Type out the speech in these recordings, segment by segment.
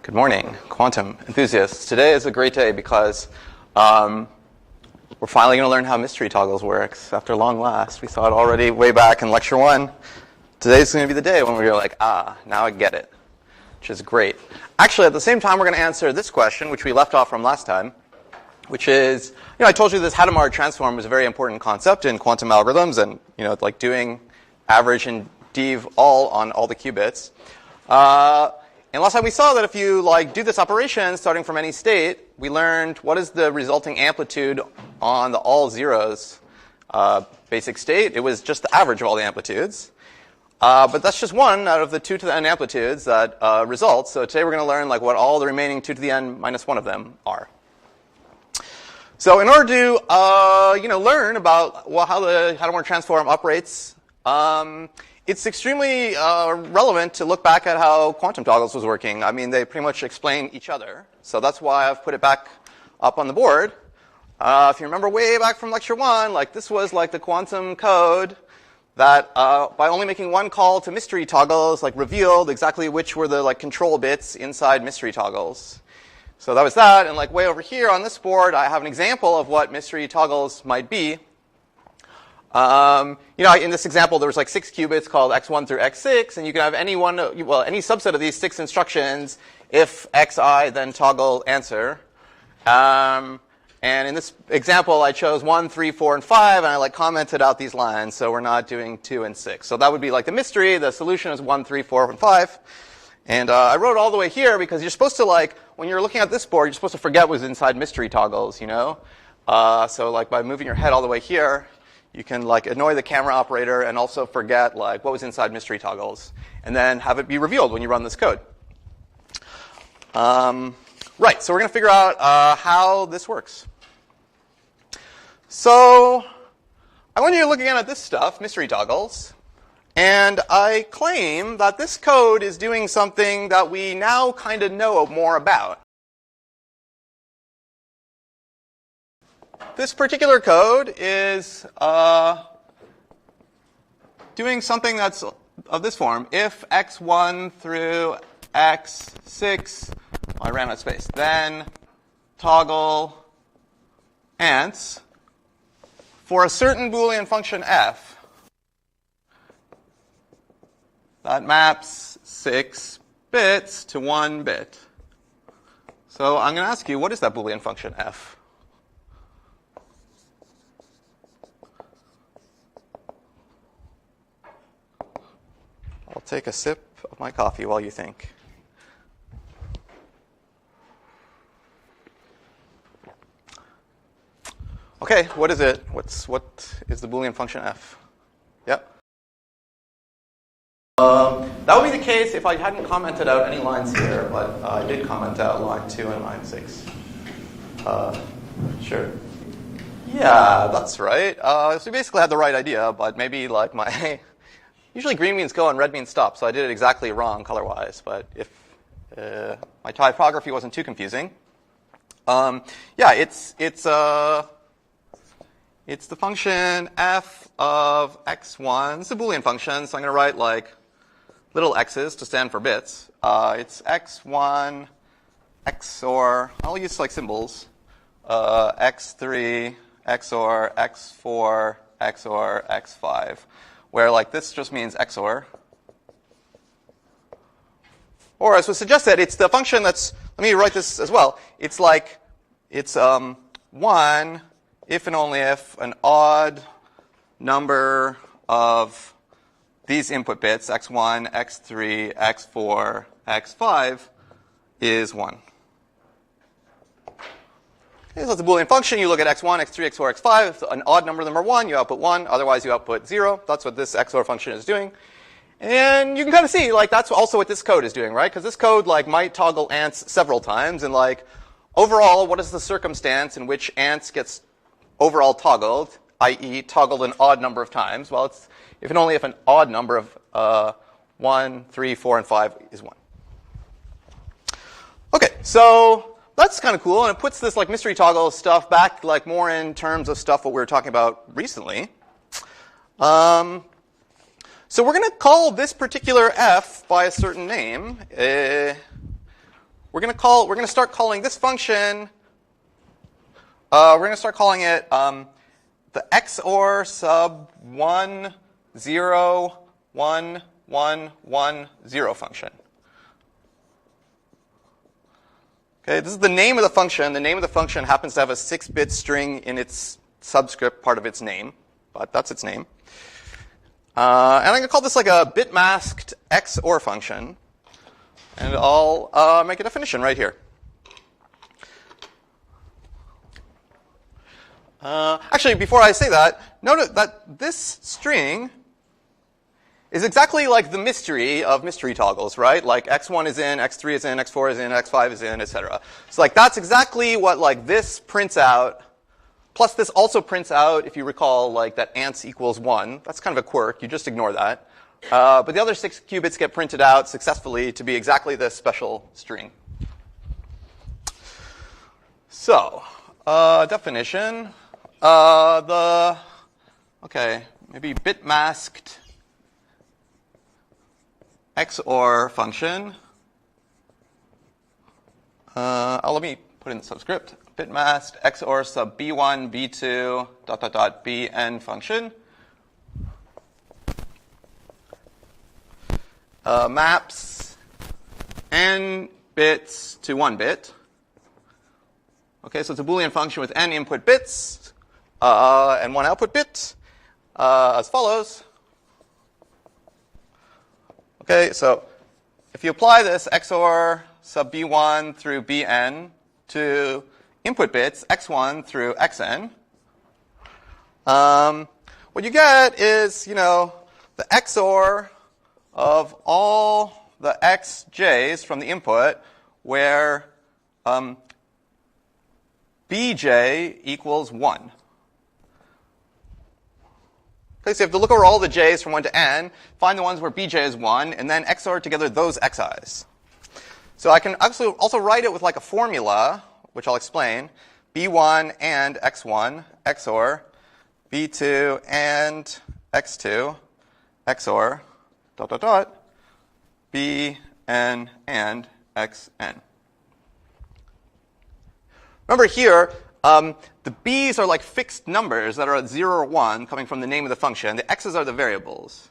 Good morning, quantum enthusiasts. Today is a great day because we're finally going to learn how MysteryToggles works. After long last, we saw it already way back in lecture 1. Today's going to be the day when we're like, now I get it, which is great. Actually, at the same time, we're going to answer this question, which we left off from last time, which is, I told you this Hadamard transform was a very important concept in quantum algorithms, and like doing average and div all on all the qubits. And last time we saw that if you do this operation starting from any state, we learned what is the resulting amplitude on the all zeros basic state. It was just the average of all the amplitudes. But that's just one out of the 2 to the n amplitudes that results. So today we're going to learn what all the remaining 2 to the n minus 1 of them are. So in order to learn about how the Hadamard transform operates, it's extremely relevant to look back at how QuantumToggles was working. I mean, they pretty much explain each other. So that's why I've put it back up on the board. If you remember way back from lecture 1, this was the quantum code that by only making one call to MysteryToggles, revealed exactly which were the control bits inside MysteryToggles. So that was that. And way over here on this board, I have an example of what MysteryToggles might be. In this example, there was 6 qubits called x1 through x6, and you can have any subset of these 6 instructions if xi, then toggle answer. And in this example, I chose 1, 3, 4, and 5, and I commented out these lines, so we're not doing 2 and 6. So that would be the mystery. The solution is 1, 3, 4, and 5. And I wrote it all the way here because you're supposed to, when you're looking at this board, you're supposed to forget what's inside MysteryToggles, So by moving your head all the way here, you can annoy the camera operator and also forget what was inside MysteryToggles, and then have it be revealed when you run this code. Right, so we're going to figure out how this works. So I want you to look again at this stuff, MysteryToggles, and I claim that this code is doing something that we now kind of know more about. This particular code is doing something that's of this form. If x1 through x6, I ran out of space, then toggle ants for a certain Boolean function f that maps 6 bits to 1 bit. So I'm going to ask you, what is that Boolean function f? I'll take a sip of my coffee while you think. Okay, what is it? What is the Boolean function f? Yep. That would be the case if I hadn't commented out any lines here, but I did comment out line 2 and line 6. Sure. Yeah, that's right. So we basically had the right idea, but maybe my... Usually green means go and red means stop, so I did it exactly wrong color-wise. But if my typography wasn't too confusing, it's the function f of x1. It's a Boolean function, so I'm going to write little x's to stand for bits. It's x1 XOR. I'll use symbols. x3 XOR x4 XOR x5. Where this just means XOR. Or as was suggested, it's the function that's, let me write this as well. It's it's 1 if and only if an odd number of these input bits, x1, x3, x4, x5, is 1. So it's a Boolean function. You look at x1, x3, x4, x5. If an odd number of them are 1, you output 1. Otherwise, you output 0. That's what this XOR function is doing. And you can kind of see, that's also what this code is doing, right? Because this code, might toggle ants several times. And, overall, what is the circumstance in which ants gets overall toggled, i.e. toggled an odd number of times? Well, it's if and only if an odd number of 1, 3, 4, and 5 is 1. Okay, so... that's kind of cool, and it puts this MysteryToggle stuff back more in terms of stuff what we were talking about recently. So we're going to call this particular f by a certain name. We're we're going to start calling this function. We're going to start calling it the XOR sub 1 0 1 1 1 0 function. Okay, this is the name of the function. The name of the function happens to have a 6-bit string in its subscript part of its name, but that's its name. And I'm going to call this like a Bitmasked XOR function. And I'll make a definition right here. Actually, before I say that, note that this string is exactly like the mystery of MysteryToggles, right? Like x1 is in, x3 is in, x4 is in, x5 is in, etc. So like that's exactly what like this prints out. Plus this also prints out, if you recall, like that ants equals 1. That's kind of a quirk. You just ignore that. But the other 6 qubits get printed out successfully to be exactly this special string. So, definition. Maybe Bitmasked XOR function. Let me put in the subscript. Bitmasked XOR sub b1 b2 ... bn function. Maps n bits to 1 bit. Okay, so it's a Boolean function with n input bits and 1 output bit as follows. Okay, so if you apply this XOR sub b1 through bn to input bits x1 through xn, what you get is, the XOR of all the xj's from the input where bj equals 1. Okay, so you have to look over all the j's from 1 to n, find the ones where bj is 1, and then XOR together those xi's. So I can also write it with like a formula, which I'll explain. b1 and x1 XOR b2 and x2 XOR ... bn and xn. Remember here, the b's are like fixed numbers that are at 0 or 1 coming from the name of the function. The x's are the variables.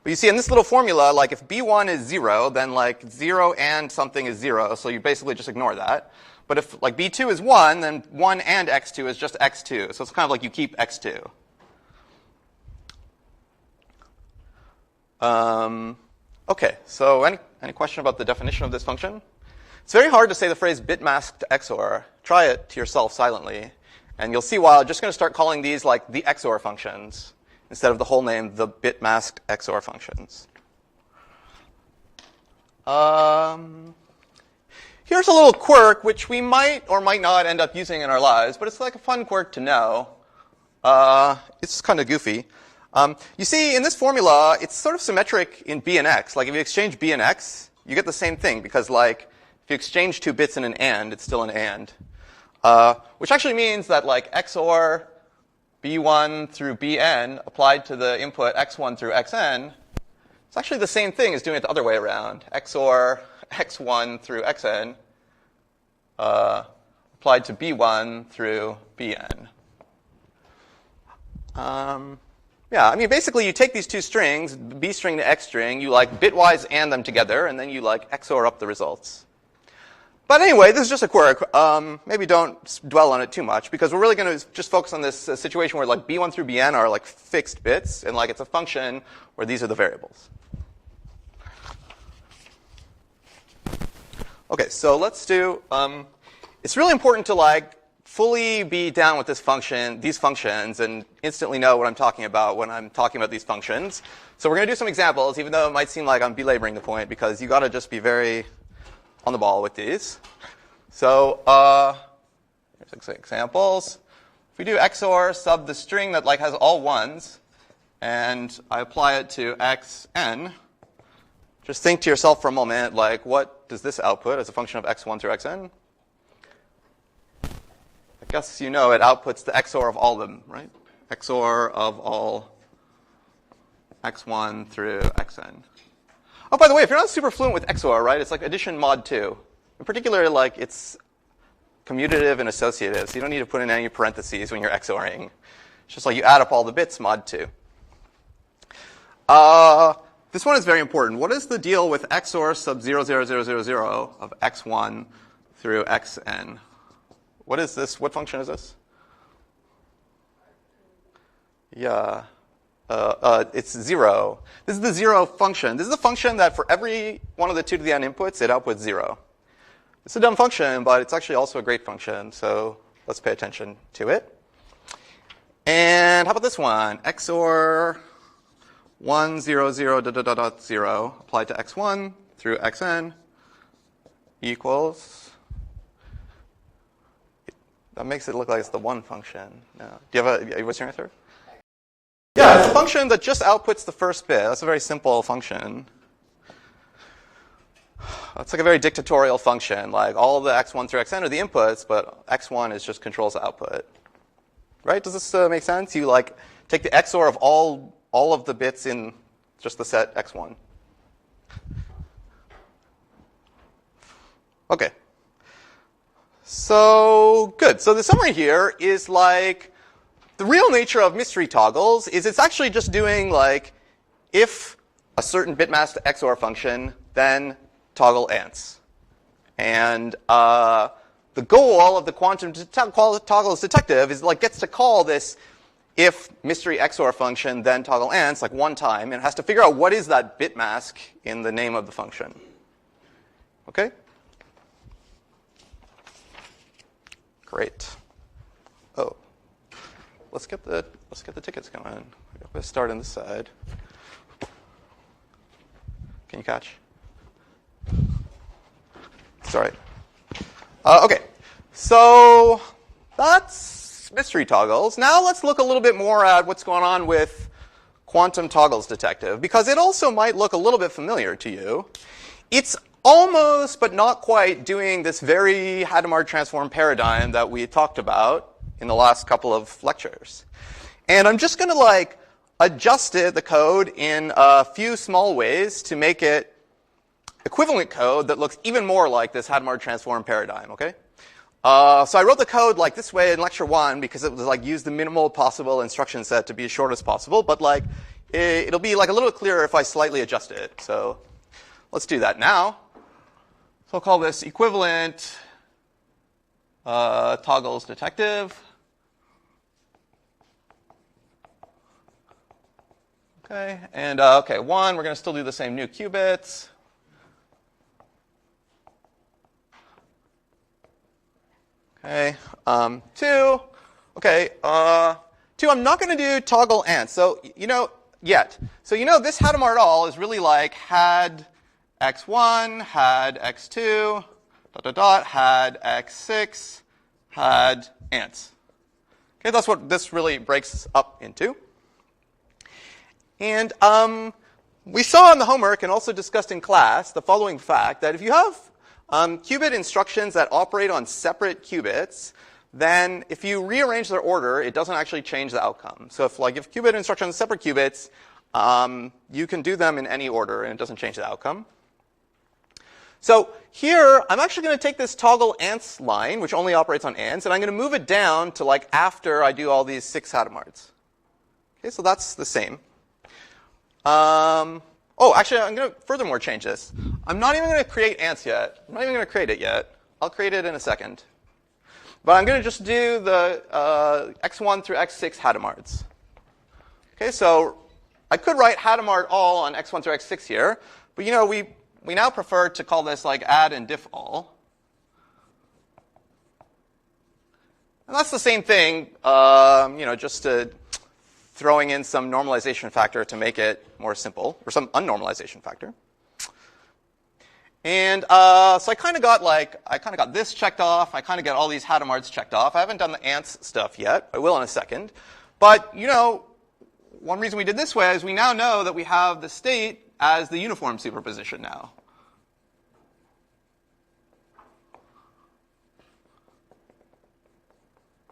But you see in this little formula, like if b1 is 0, then like 0 and something is 0, so you basically just ignore that. But if like b2 is 1, then 1 and x2 is just x2. So it's kind of like you keep x2. Okay, so any question about the definition of this function? It's very hard to say the phrase Bitmasked XOR. Try it to yourself silently, and you'll see why I'm just going to start calling these like the XOR functions instead of the whole name, the Bitmasked XOR functions. Here's a little quirk which we might or might not end up using in our lives, but it's like a fun quirk to know. It's kind of goofy. You see, in this formula, it's sort of symmetric in b and x. Like if you exchange b and x, you get the same thing because like if you exchange 2 bits in an AND, it's still an AND. Which actually means that like XOR b1 through bn applied to the input x1 through xn, it's actually the same thing as doing it the other way around. XOR x1 through xn applied to b1 through bn. Yeah, I mean, basically you take these two strings, b string to x string, you like bitwise AND them together, and then you like XOR up the results. But anyway, this is just a quirk. Maybe don't dwell on it too much, because we're really going to just focus on this situation where like b1 through bn are like fixed bits, and like it's a function where these are the variables. Okay, so let's do, it's really important to like fully be down with this function, these functions, and instantly know what I'm talking about when I'm talking about these functions. So we're going to do some examples, even though it might seem like I'm belaboring the point, because you got to just be very on the ball with these. So here's some examples. If we do XOR sub the string that like has all ones, and I apply it to xn, just think to yourself for a moment, like what does this output as a function of x1 through xn? I guess you know it outputs the XOR of all of them, right? XOR of all x1 through xn. Oh, by the way, if you're not super fluent with XOR, right, it's like addition mod 2. In particular, like it's commutative and associative, so you don't need to put in any parentheses when you're XORing. It's just like you add up all the bits mod 2. This one is very important. What is the deal with XOR sub 00000 of x1 through xn? What is this? What function is this? Yeah. It's 0. This is the 0 function. This is a function that for every one of the 2 to the n inputs, it outputs 0. It's a dumb function, but it's actually also a great function, so let's pay attention to it. And how about this one? XOR 1, 0, 0, dot, dot, dot, dot, 0 applied to x1 through xn equals. That makes it look like it's the 1 function. No. Do you have what's your answer? Yeah, it's a function that just outputs the first bit. That's a very simple function. It's like a very dictatorial function. Like all the x1 through xn are the inputs, but x1 is just controls the output. Right? Does this make sense? You like take the XOR of all of the bits in just the set x1. Okay. So good. So the summary here is like the real nature of MysteryToggles is it's actually just doing like if a certain bitmasked XOR function, then toggle ants. And the goal of the quantum toggles detective is like gets to call this if mystery XOR function, then toggle ants like 1 time, and has to figure out what is that bit mask in the name of the function. Okay? Great. Oh, let's get the tickets going. Let's start on this side. Can you catch? It's all right. Okay, so that's MysteryToggles. Now let's look a little bit more at what's going on with quantum toggles detective, because it also might look a little bit familiar to you. It's almost, but not quite, doing this very Hadamard transform paradigm that we talked about in the last couple of lectures. And I'm just going to like adjust the code in a few small ways to make it equivalent code that looks even more like this Hadamard transform paradigm, okay? So I wrote the code like this way in lecture 1 because it was like use the minimal possible instruction set to be as short as possible, but like it'll be like a little clearer if I slightly adjust it. So let's do that now. So I'll call this equivalent toggles detective. Okay, and okay, 1, we're going to still do the same new qubits. Okay, 2. Okay, 2. I'm not going to do toggle ants. So yet. So this Hadamard all is really like had x1, had x2, dot dot dot, had x6, had ants. Okay, that's what this really breaks up into. And we saw in the homework and also discussed in class the following fact that if you have qubit instructions that operate on separate qubits, then if you rearrange their order, it doesn't actually change the outcome. So if qubit instructions are separate qubits, you can do them in any order and it doesn't change the outcome. So here, I'm actually going to take this toggle ants line, which only operates on ants, and I'm going to move it down to like after I do all these 6 Hadamards. Okay, so that's the same. Oh, actually, I'm going to furthermore change this. I'm not even going to create ants yet. I'm not even going to create it yet. I'll create it in a second. But I'm going to just do the x1 through x6 Hadamards. Okay, so I could write Hadamard all on x1 through x6 here, but we now prefer to call this like add and diff all. And that's the same thing, just throwing in some normalization factor to make it more simple, or some unnormalization factor. And so I kind of got this checked off. I kind of got all these Hadamards checked off. I haven't done the ants stuff yet. I will in a second. But one reason we did this way is we now know that we have the state as the uniform superposition now.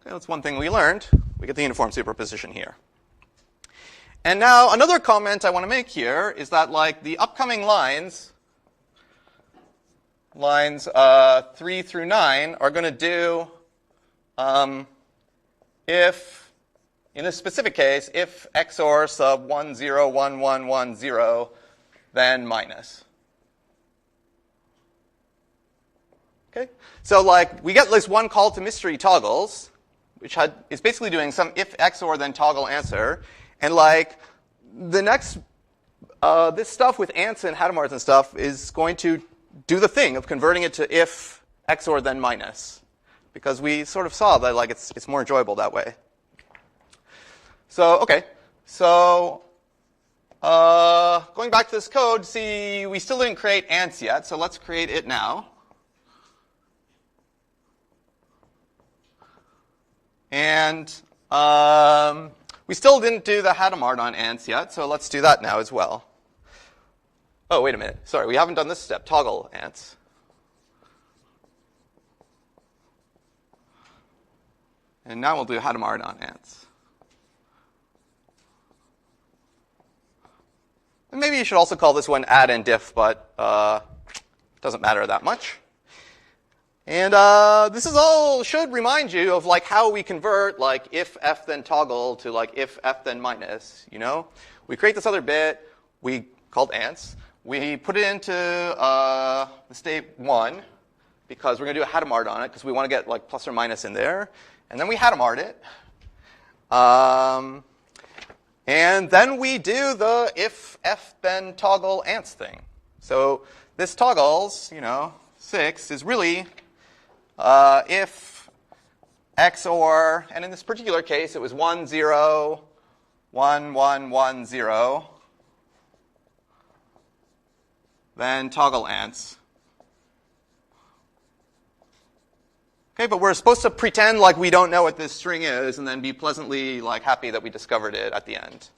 Okay, that's one thing we learned. We get the uniform superposition here. And now another comment I want to make here is that the upcoming lines lines 3 through 9 are going to do if, in this specific case, if XOR sub 1, 0, 1, 1, 1, 0, then minus. Okay? So like we get this one call to MysteryToggles, which is basically doing some if XOR then toggle answer. And like the next, this stuff with ants and Hadamard's and stuff is going to do the thing of converting it to if XOR then minus, because we sort of saw that like it's more enjoyable that way. So okay, so going back to this code, see we still didn't create ants yet, so let's create it now. And we still didn't do the Hadamard on ants yet, so let's do that now as well. Oh, wait a minute. Sorry, we haven't done this step, toggle ants. And now we'll do Hadamard on ants. And maybe you should also call this one add and diff, but it doesn't matter that much. And this is all should remind you of like how we convert like if f then toggle to like if f then minus. You know, we create this other bit we called ants. We put it into the state 1 because we're going to do a Hadamard on it because we want to get like plus or minus in there. And then we Hadamard it. And then we do the if f then toggle ants thing. So this toggles, 6 is really if XOR, and in this particular case it was 1, 0, 1, 1, 1, 0, then toggle ants. Okay, but we're supposed to pretend like we don't know what this string is and then be pleasantly like happy that we discovered it at the end.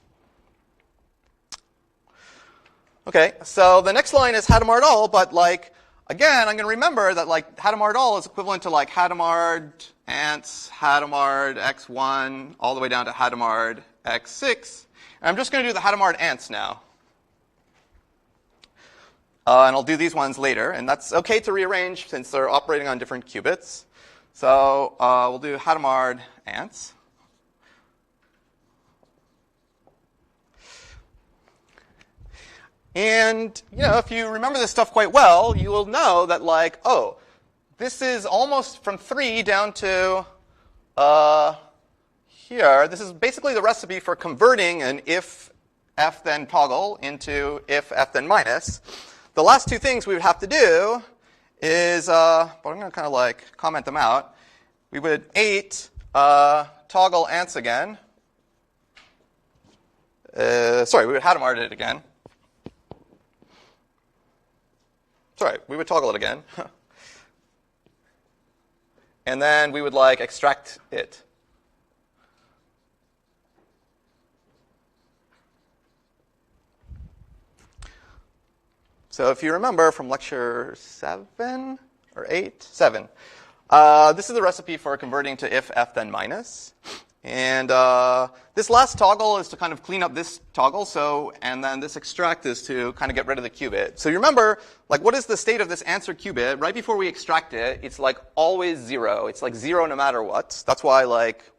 Okay, so the next line is Hadamard all, but like again, I'm going to remember that like Hadamard all is equivalent to like Hadamard ants, Hadamard x1, all the way down to Hadamard x6. And I'm just going to do the Hadamard ants now. And I'll do these ones later, and that's okay to rearrange since they're operating on different qubits. So we'll do Hadamard ants. And if you remember this stuff quite well, you will know that like, oh, this is almost from 3 down to here. This is basically the recipe for converting an if f then toggle into if f then minus. The last two things we would have to do is, but I'm going to kind of like comment them out. We would 8 toggle ants again. Sorry, we would Hadamard it again. Sorry, we would toggle it again. And then we would like extract it. So if you remember from lecture 7 or 8, 7, this is the recipe for converting to if f then minus. And this last toggle is to kind of clean up this toggle. And then this extract is to kind of get rid of the qubit. So you remember, like, what is the state of this answer qubit? Right before we extract it, it's like always 0. It's like 0 no matter what. That's why like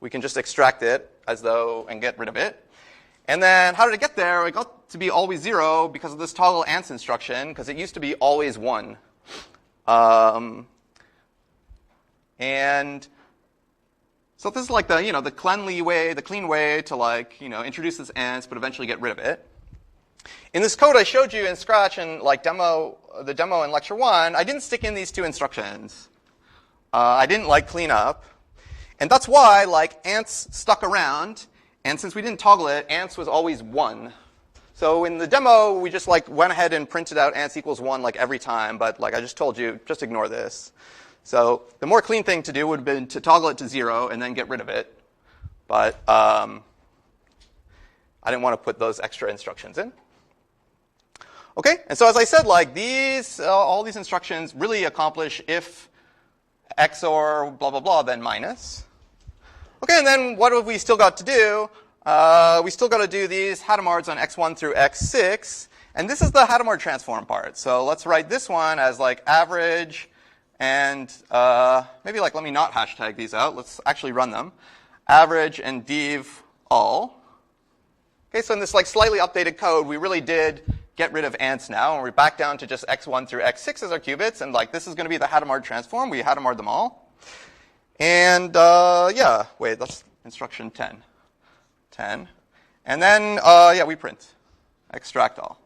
we can just extract it as though and get rid of it. And then how did it get there? It got to be always 0 because of this toggle ants instruction, because it used to be always 1. And so this is like the the clean way to like introduce this ants, but eventually get rid of it. In this code I showed you in Scratch and like the demo in lecture 1, I didn't stick in these two instructions. I didn't like clean up, and that's why like ants stuck around. And since we didn't toggle it, ants was always 1. So in the demo, we just like went ahead and printed out ants equals 1 like every time. But like I just told you, just ignore this. So the more clean thing to do would have been to toggle it to 0 and then get rid of it. But I didn't want to put those extra instructions in. Okay, and so as I said, like these, all these instructions really accomplish if XOR blah blah blah then minus. Okay, and then what have we still got to do? We still got to do these Hadamards on x1 through x6. And this is the Hadamard transform part. So let's write this one as like average, and maybe like let me not hashtag these out. Let's actually run them. Average and div all. Okay, so in this like slightly updated code, we really did get rid of ants now, and we're back down to just x1 through x6 as our qubits, and like this is going to be the Hadamard transform. We Hadamard them all. And yeah, wait, that's instruction 10. 10. And then, yeah, we print. Extract all.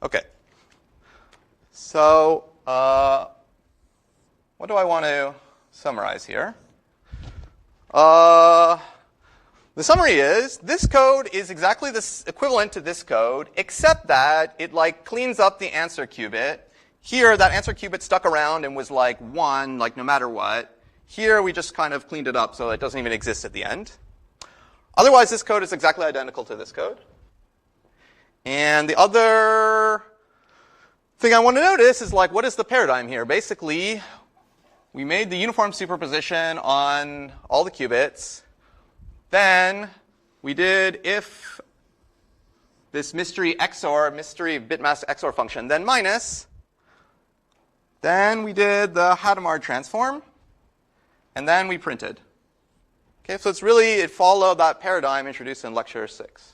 Okay. So what do I want to summarize here? The summary is this code is exactly this equivalent to this code, except that it like cleans up the answer qubit. Here, that answer qubit stuck around and was like 1, like no matter what. Here, we just kind of cleaned it up so it doesn't even exist at the end. Otherwise, this code is exactly identical to this code. And the other thing I want to notice is like, what is the paradigm here? Basically, we made the uniform superposition on all the qubits. Then we did if this mystery XOR, mystery Bitmasked XOR function, then minus. Then we did the Hadamard transform. And then we printed. Okay, so it's really, it followed that paradigm introduced in lecture 6.